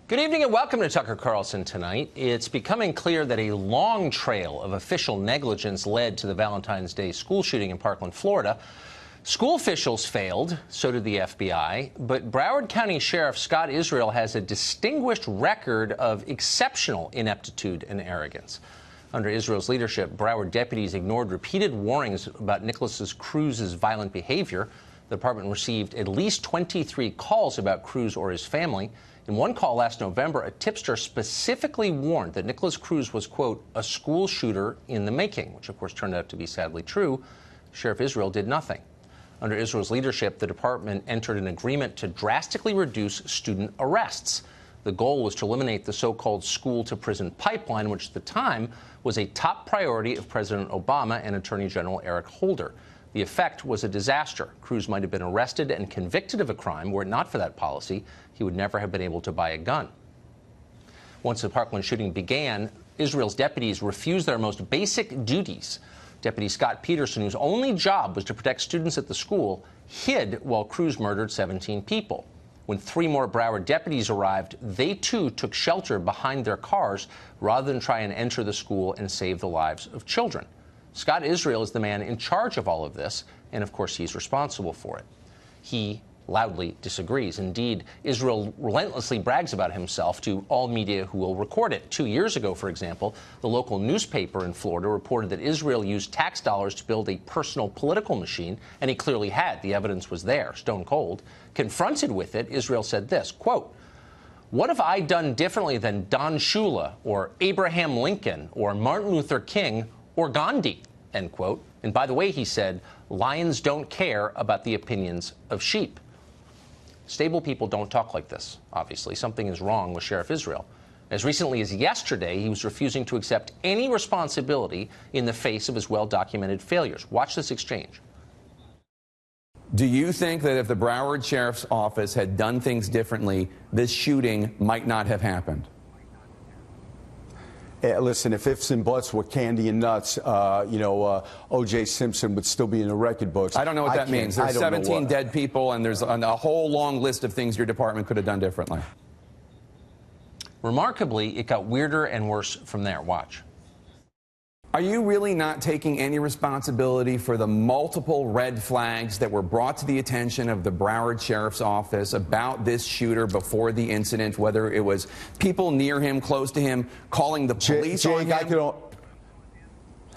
Good evening and welcome to Tucker Carlson tonight. It's becoming clear that a long trail of official negligence led to the Valentine's Day school shooting in Parkland, Florida. School officials failed, so did the FBI, but Broward County Sheriff Scott Israel has a distinguished record of exceptional ineptitude and arrogance. Under Israel's leadership, Broward deputies ignored repeated warnings about Nikolas Cruz's violent behavior. The department received at least 23 calls about Cruz or his family. In one call last November, a tipster specifically warned that Nikolas Cruz was, quote, a school shooter in the making, which of course turned out to be sadly true. Sheriff Israel did nothing. Under Israel's leadership, the department entered an agreement to drastically reduce student arrests. The goal was to eliminate the so-called school-to-prison pipeline, which at the time was a top priority of President Obama and Attorney General Eric Holder. The effect was a disaster. Cruz might have been arrested and convicted of a crime. Were it not for that policy, he would never have been able to buy a gun. Once the Parkland shooting began, Israel's deputies refused their most basic duties. Deputy Scott Peterson, whose only job was to protect students at the school, hid while Cruz murdered 17 people. When 3 more Broward deputies arrived, they too took shelter behind their cars rather than try and enter the school and save the lives of children. Scott Israel is the man in charge of all of this, and of course he's responsible for it. He loudly disagrees. Indeed, Israel relentlessly brags about himself to all media who will record it. 2 years ago, for example, the local newspaper in Florida reported that Israel used tax dollars to build a personal political machine, and he clearly had. The evidence was there, stone cold. Confronted with it, Israel said this, quote, "What have I done differently than Don Shula or Abraham Lincoln or Martin Luther King or Gandhi?" End quote. And by the way, he said, lions don't care about the opinions of sheep. Stable people don't talk like this, obviously. Something is wrong with Sheriff Israel. As recently as yesterday, he was refusing to accept any responsibility in the face of his well-documented failures. Watch this exchange. Do you think that if the Broward Sheriff's Office had done things differently, this shooting might not have happened? Listen, if ifs and buts were candy and nuts, O.J. Simpson would still be in the record books. I don't know what that means. There's 17 dead people, and there's a whole long list of things your department could have done differently. Remarkably, it got weirder and worse from there. Watch. Are you really not taking any responsibility for the multiple red flags that were brought to the attention of the Broward Sheriff's Office about this shooter before the incident, whether it was people near him, close to him, calling the police on him?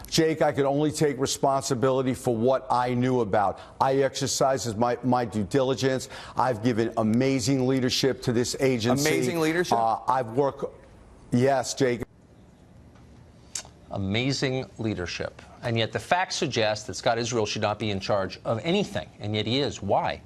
Jake, I could only take responsibility for what I knew about. I exercised my due diligence. I've given amazing leadership to this agency. Amazing leadership? I've worked. Yes, Jake. Amazing leadership. And yet the facts suggest that Scott Israel should not be in charge of anything, and yet he is. Why?